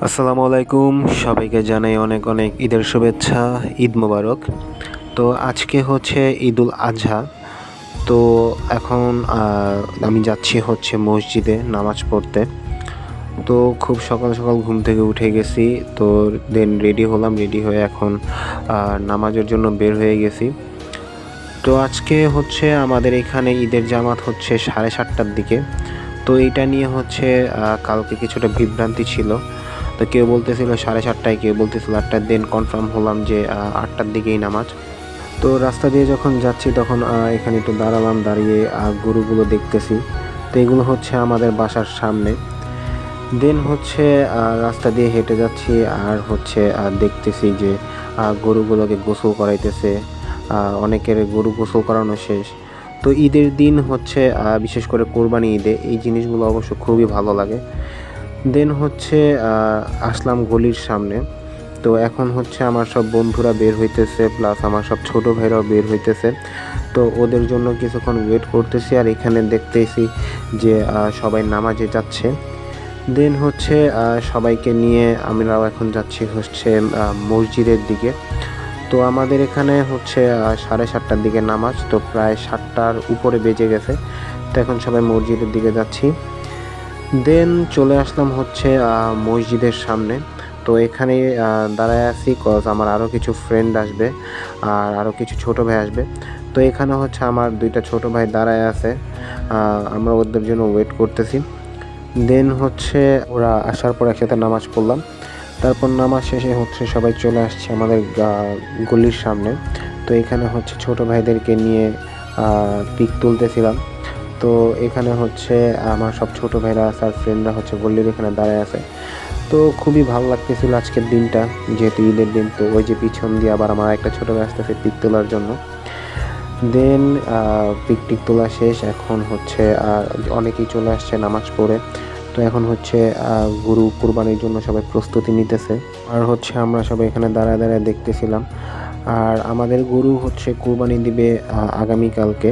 আসসালামু আলাইকুম, সবাইকে জানাই অনেক অনেক ঈদের শুভেচ্ছা। ঈদ মোবারক। তো আজকে হচ্ছে ঈদুল আজহা। তো এখন আমি যাচ্ছি হচ্ছে মসজিদে নামাজ পড়তে। তো খুব সকাল সকাল ঘুম থেকে উঠে গেছি। তো দেন রেডি হলাম, রেডি হয়ে এখন নামাজের জন্য বের হয়ে গেছি। তো আজকে হচ্ছে আমাদের এখানে ঈদের জামাত হচ্ছে 7:30টার দিকে। তো এইটা নিয়ে হচ্ছে কালকে কিছুটা বিভ্রান্তি ছিল। তো কেউ বলতেছিল 7:30টায়, কেউ বলতেছিল 8টায়। দেন কনফার্ম হলাম যে 8টার দিকেই নামাজ। তো রাস্তা দিয়ে যখন যাচ্ছি তখন এখানে একটু দাঁড়ালাম, দাঁড়িয়ে গরুগুলো দেখতেছি। তো এগুলো হচ্ছে আমাদের বাসার সামনে। দেন হচ্ছে রাস্তা দিয়ে হেঁটে যাচ্ছি আর হচ্ছে দেখতেছি যে গরুগুলোকে গোসল করাইতেছে। অনেকের গরু গোসল করানো শেষ। তো ঈদের দিন হচ্ছে বিশেষ করে কোরবানি ঈদে এই জিনিসগুলো অবশ্য খুবই ভালো লাগে। দেন হচ্ছে আসলাম গলির সামনে। তো এখন হচ্ছে আমার সব বন্ধুরা বের হইতেছে, প্লাস আমার সব ছোট ভাইরাও বের হইতেছে। তো ওদের জন্য কিছুক্ষণ ওয়েট করতেছি আর এখানে দেখতেছি যে সবাই নামাজে যাচ্ছে। দেন হচ্ছে সবাইকে নিয়ে আমরাও এখন যাচ্ছি হচ্ছে মসজিদের দিকে। তো আমাদের এখানে হচ্ছে 7:30টার দিকে নামাজ, তো প্রায় 7টার উপরে বেজে গেছে। তো এখন সবাই মসজিদের দিকে যাচ্ছি। দেন চলে আসলাম হচ্ছে মসজিদের সামনে। তো এখানে দাঁড়ায় আছি কজ আমার আরও কিছু ফ্রেন্ড আসবে আর আরও কিছু ছোট ভাই আসবে। তো এখানে হচ্ছে আমার 2টা ছোট ভাই দাঁড়ায় আছে। আমরা ওদের জন্য ওয়েট করতেছি। দেন হচ্ছে ওরা আসার পর একসাথে নামাজ পড়লাম। তারপর নামাজ শেষে হচ্ছে সবাই চলে আসছে আমাদের গলির সামনে। তো এখানে হচ্ছে ছোট ভাইদেরকে নিয়ে পিক তুলতেছিলাম। তো এখানে হচ্ছে আমার সব ছোট ভাইরা আছে আর ফ্রেন্ডরা হচ্ছে গল্লির এখানে দাঁড়ায় আছে। তো খুবই ভালো লাগতেছিল আজকের দিনটা, যেহেতু ঈদের দিন। তো ওই যে পিছন দিয়ে আবার আমার একটা ছোট ভাই আসতেছে পিক তোলার জন্য। দেন পিকটিক তোলা শেষ। এখন হচ্ছে অনেকেই চলে আসছে নামাজ পড়ে। তো এখন হচ্ছে গরু কুরবানির জন্য সবাই প্রস্তুতি নিতেছে আর হচ্ছে আমরা সবাই এখানে দাঁড়ায় দাঁড়ায় দেখতেছিলাম। আর আমাদের গরু হচ্ছে কুরবানি দিবে আগামীকালকে।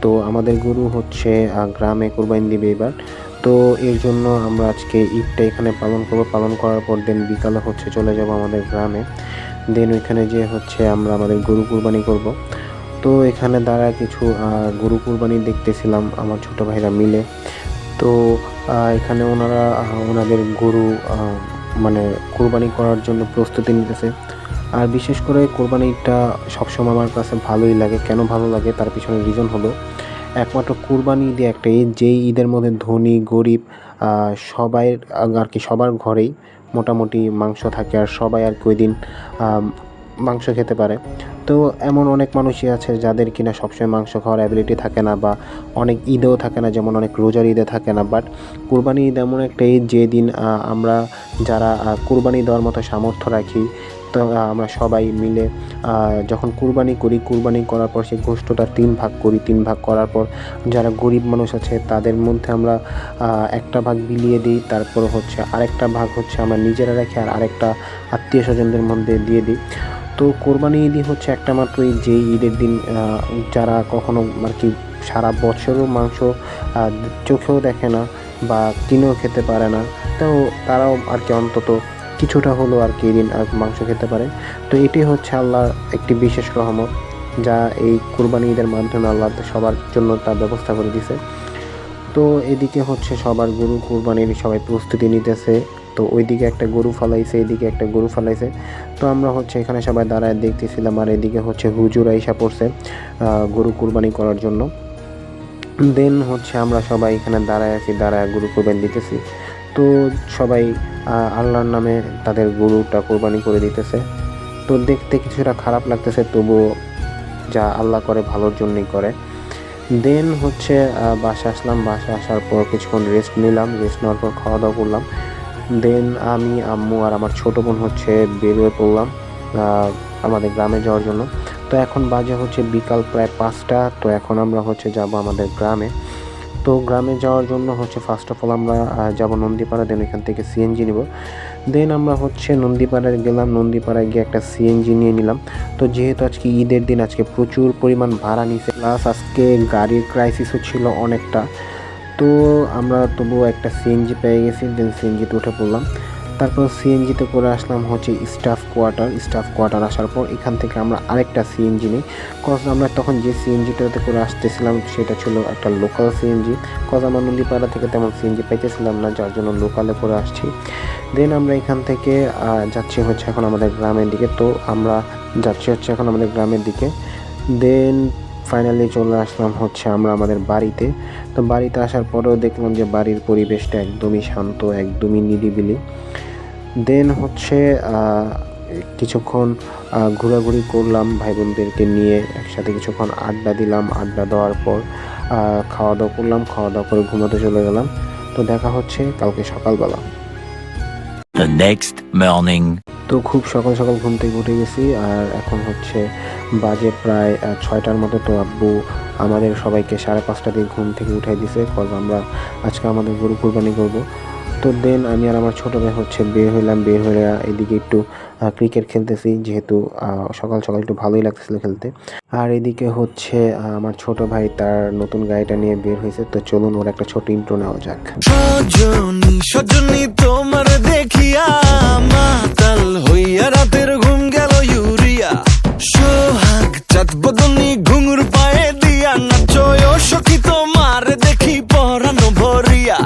তো আমাদের গরু হচ্ছে গ্রামে কুরবানি দিবে এবার। তো এর জন্য আমরা আজকে ঈদটা এখানে পালন করব। পালন করার পর দেন বিকালে হচ্ছে চলে যাব আমাদের গ্রামে। দেন ওইখানে যেয়ে হচ্ছে আমরা আমাদের গরু কুরবানি করব। তো এখানে দাঁড়ায় কিছু গরু কুরবানি দেখতেছিলাম আমার ছোট ভাইরা মিলে। তো এখানে ওনারা ওনাদের গরু মানে কুরবানি করার জন্য প্রস্তুতি নিতেছে। আর বিশেষ করে কোরবানিটা সবসময় আমার কাছে ভালোই লাগে। কেন ভালো লাগে তার পিছনে রিজন হলো, একমাত্র কুরবানি ঈদে একটা ঈদ, যেই ঈদের মধ্যে ধনী গরিব সবাই আর কি সবার ঘরেই মোটামুটি মাংস থাকে আর সবাই আর কি ওই দিন মাংস খেতে পারে। তো এমন অনেক মানুষই আছে যাদের কিনা সবসময় মাংস খাওয়ার অ্যাবিলিটি থাকে না, বা অনেক ঈদেও থাকে না, যেমন অনেক রোজার ঈদে থাকে না। বাট কুরবানি ঈদ এমন একটা ঈদ যেদিন আমরা যারা কুরবানি দেওয়ার মতো সামর্থ্য রাখি, তো আমরা সবাই মিলে যখন কুরবানি করি, কুরবানি করার পর সেই গোশতটা 3 ভাগ করি। 3 ভাগ করার পর যারা গরিব মানুষ আছে তাদের মধ্যে আমরা একটা ভাগ বিলিয়ে দিই। তারপর হচ্ছে আরেকটা ভাগ হচ্ছে আমরা নিজেরা রাখি আর আরেকটা আত্মীয় স্বজনদের মধ্যে দিয়ে দিই। তো কোরবানি ঈদই হচ্ছে একটা মাত্র ঈদ, যেই ঈদের দিন যারা কখনো আর কি সারা বছরও মাংস চোখেও দেখে না বা কিনেও খেতে পারে না, তো তারাও আর কি অন্তত কিছুটা হলেও আর কি এদিন আর মাংস খেতে পারে। তো এটি হচ্ছে আল্লাহর একটি বিশেষ রহমত, যা এই কুরবানি ঈদের মাধ্যমে আল্লাহ সবার জন্য তার ব্যবস্থা করে দিয়েছে। তো এদিকে হচ্ছে সবার গরু কুরবানির সবাই প্রস্তুতি নিতেছে। তো ওইদিকে একটা গরু ফালাইছে, এদিকে একটা গরু ফালাইছে। তো আমরা হচ্ছে এখানে সবাই দাঁড়ায় দেখতেছিলাম আর এদিকে হচ্ছে হুজুর আইসা পড়ছে গরু কুরবানি করার জন্য। দেন হচ্ছে আমরা সবাই এখানে দাঁড়ায় আছি, দাঁড়ায় গরু কুরবানি দিতেছি। তো সবাই আল্লাহর নামে তাদের গরুটা কোরবানি করে দিতেছে। তো দেখতে কিছুটা খারাপ লাগতেছে, তবুও যা আল্লাহ করে ভালোর জন্যই করে। দেন হচ্ছে বাসা আসলাম। বাসা আসার পর কিছুক্ষণ রেস্ট নিলাম। রেস্ট নেওয়ার পর খাওয়া দাওয়া করলাম। দেন আমি, আম্মু আর আমার ছোটো বোন হচ্ছে বেরিয়ে পড়লাম আমাদের গ্রামে যাওয়ার জন্য। তো এখন বাজে হচ্ছে বিকাল প্রায় 5টা। তো এখন আমরা হচ্ছে যাব আমাদের গ্রামে। তো গ্রামে যাওয়ার জন্য হচ্ছে ফার্স্ট অফ অল আমরা যাব নন্দীপাড়া। দেন এখান থেকে সিএনজি নিব। দেন আমরা হচ্ছে নন্দীপাড়ায় গেলাম। নন্দীপাড়ায় গিয়ে একটা সিএনজি নিয়ে নিলাম। তো যেহেতু আজকে ঈদের দিন, আজকে প্রচুর পরিমাণ ভাড়া নিছে, প্লাস আজকে গাড়ির ক্রাইসিসও ছিল অনেকটা। তো আমরা তবুও একটা সিএনজি পেয়ে গেছি। দেন সিএনজিতে উঠে পড়লাম। তারপর সিএনজিতে করে আসলাম হচ্ছে স্টাফ কোয়ার্টার আসার পর এখান থেকে আমরা আরেকটা সিএনজি নিই। কজ আমরা তখন যে সিএনজিটাতে করে আসতেছিলাম সেটা ছিল একটা লোকাল সিএনজি। কজ আমরা নন্দীপাড়া থেকে তেমন সিএনজি পাইতেছিলাম না, যার জন্য লোকালে করে আসছি। দেন আমরা এখান থেকে যাচ্ছি হচ্ছে এখন আমাদের গ্রামের দিকে। তো আমরা যাচ্ছি হচ্ছে এখন আমাদের গ্রামের দিকে। দেন ফাইনালি চলে আসলাম হচ্ছে আমরা আমাদের বাড়িতে। তো বাড়িতে আসার পরেও দেখলাম যে বাড়ির পরিবেশটা একদমই শান্ত, একদমই নিরিবিলি। দেন হচ্ছে কিছুক্ষণ ঘোরাঘুরি করলাম ভাই বোনদেরকে নিয়ে, একসাথে কিছুক্ষণ আড্ডা দিলাম। আড্ডা দেওয়ার পর খাওয়া দাওয়া করলাম, খাওয়া দাওয়া করে ঘুমাতে চলে গেলাম। তো দেখা হচ্ছে কালকে সকালবেলা। The next morning. তো খুব সকাল সকাল ঘুম থেকে উঠে গেছি, আর এখন হচ্ছে বাজে প্রায় 6টার মতো। তো আব্বু আমাদের সবাইকে 5:30 দিয়ে ঘুম থেকে উঠাই দিছে, কজ আমরা আজকে আমাদের গরু কুরবানি করব। তো দেন আমি আর আমার ছোটো ভাই হচ্ছে বের হয়ে এদিকে একটু ক্রিকেট খেলতেছি, যেহেতু সকাল সকাল একটু ভালোই লাগতেছিল খেলতে। আর এদিকে হচ্ছে আমার ছোট ভাই তার নতুন গাড়িটা নিয়ে বের হয়েছে। তো চলুন ওর একটা ছোট ইন্ট্রো নেওয়া যাক। সজনী তোমার দেখিয়া মাতাল হইয়া রাতের ঘুম গেল ইউরিয়া, সোহাগ চাঁদ বদনী ঘুঙুর পায়ে দিয়া নাচয় সখী তোমার দেখি পরানো ভরিয়া,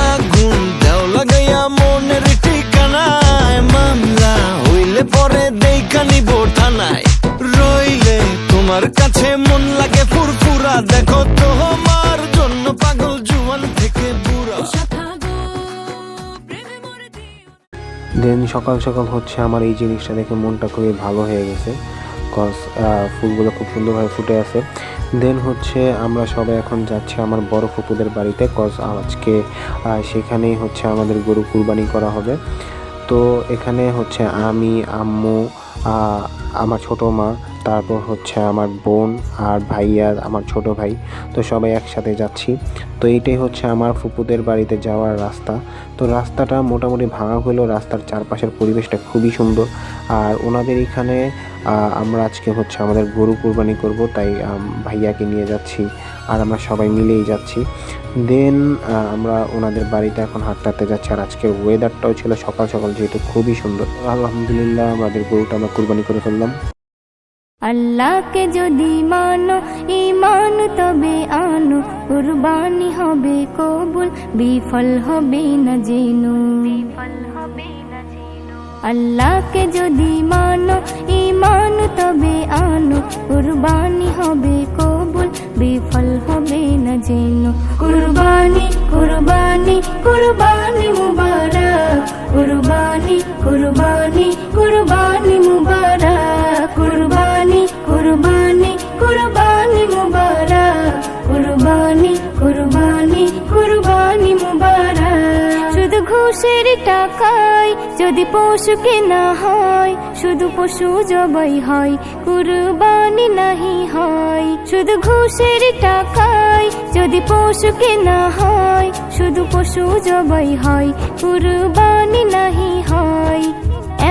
আগুন দেও লাগাইয়া মনের ঠিকানায়, মামলা হইলে পরে দেখা নিব থানায়, রইলে তোমার কাছে মন লাগে ফুরফুরা, দেখো তোমার জন্য পাগল জুয়ান থেকে বুড়া। দেন সকাল সকাল হচ্ছে আমার এই জিনিসটা দেখে মনটা খুবই ভালো হয়ে গেছে, কজ ফুলগুলো খুব সুন্দরভাবে ফুটে আছে। দেন হচ্ছে আমরা সবাই এখন যাচ্ছি আমার বড় ফুপুদের বাড়িতে, কজ আজকে সেখানেই হচ্ছে আমাদের গরু কুরবানি করা হবে। তো এখানে হচ্ছে আমি, আম্মু, আমার ছোটো মা, তারপর হচ্ছে আমার বোন আর ভাইয়া, আমার ছোট ভাই। তো সবাই একসাথে যাচ্ছি। তো এইটাই হচ্ছে আমার ফুপুদের বাড়িতে যাওয়ার রাস্তা। তো রাস্তাটা মোটামুটি ভাঙা হলেও রাস্তার চারপাশের পরিবেশটা খুবই সুন্দর। আর ওনাদের এখানে আমরা আজকে হচ্ছে আমাদের গরু কুরবানি করব, তাই ভাইয়াকে নিয়ে যাচ্ছি আর আমরা সবাই মিলেই যাচ্ছি। দেন আমরা ওনাদের বাড়িতে এখন হাঁটতে যাচ্ছি। আর আজকের ওয়েদারটাও ছিল সকাল সকাল যেহেতু খুবই সুন্দর। আলহামদুলিল্লাহ আমাদের গরুটা আমরা কুরবানি করে ফেললাম। আল্লাহকে যদি মানো ঈমান তবে আনো, কুরবানি হবে কবুল, বিফল হবে না জেনো। আল্লাহকে যদি মানো ঈমান তবে আনো, কুরবানি হবে কবুল, বিফল হবে না জেনো। কুরবানি কুরবানি কুরবানি মুবারক, কুরবানি কুরবানি কুরবানি মুবারক, কুরবানি কুরবানি কুরবানি মুবারক, কুরবানি কুরবানি কুরবানি মুবারক। শুধু ঘুষের টাকায় যদি পশু কেনা হয়, শুধু পশু জবাই হয়, কুরবানি নাহি হয়। শুধু ঘুষের টাকায় যদি পশু কেনা হয়, শুধু পশু জবাই হয়, কুরবানি নাহি হয়।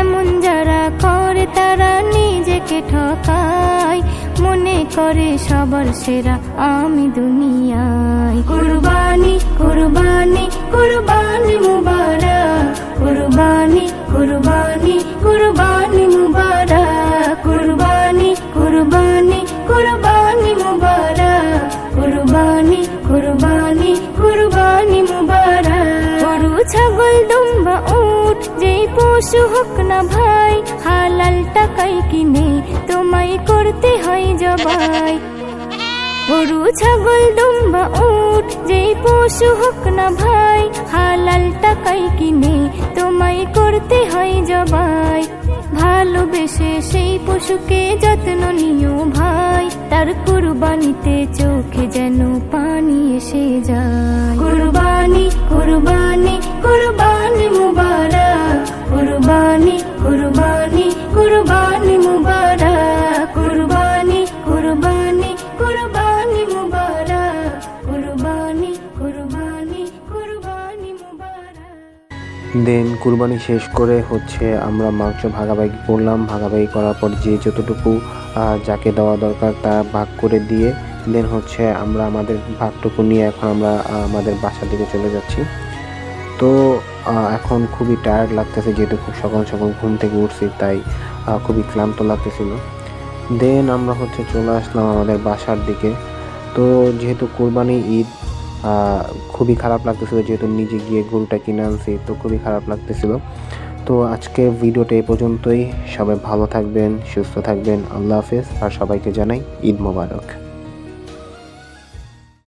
এমন যারা করে তারা নিজেকে ঠকায়, মনে করে সবার সেরা আমি দুনিয়ায়। কুরবানি কুরবানি কুরবানি মুবারক, কুরবানি কুরবানি কুরবানি মুবারক, কুরবানি কুরবানি কুরবানি মুবারক, কুরবানি কুরবানি কুরবানি মুবারক। গরু ছাগল দুম্বা উট যেই পশু হোক না ভাই, হালাল টাকায় কিনে তোমায় করতে হয় জবাই। গরু ছাগল দুম্বা উট যেই পশু হোক না ভাই, হালাল টাকায় কিনে তোমায় করতে হয় জবাই। ভালোবেসে সেই পশুকে যত্ন নিও ভাই, তার কুরবানিতে চোখে যেন পানি এসে যায়। কুরবানি কুরবানি কুরবানি মুবারক, কুরবানি কুরবানি কুরবানি মুবারক, কুরবানি কুরবানি কুরবানি মুবারক, কুরবানি কুরবানি কুরবানি মুবারক। দেন কুরবানি শেষ করে হচ্ছে আমরা মাংস ভাগাভাগি করলাম। ভাগাভাগি করার পর যে যতটুকু যাকে দেওয়া দরকার তা ভাগ করে দিয়ে দেন হচ্ছে আমরা আমাদের ভাগটুকু নিয়ে এখন আমরা আমাদের বাসার দিকে চলে যাচ্ছি। তো এখন খুবই টায়ার্ড লাগতেছে, যেহেতু খুব সকাল সকাল ঘুম থেকে উঠছি, তাই খুবই ক্লান্ত লাগতেছিল। দেন আমরা চলে আসলাম আমাদের বাসার দিকে। তো যেহেতু কোরবানি ঈদ, খুবই খারাপ লাগতেছিল, যেহেতু নিজে গিয়ে গরুটা কিনে আনছি, তো খুবই খারাপ লাগতেছিল। তো আজকে ভিডিওটা এই পর্যন্তই। সবাই ভালো থাকবেন, সুস্থ থাকবেন। আল্লাহ হাফেজ, আর সবাইকে জানাই ঈদ মোবারক।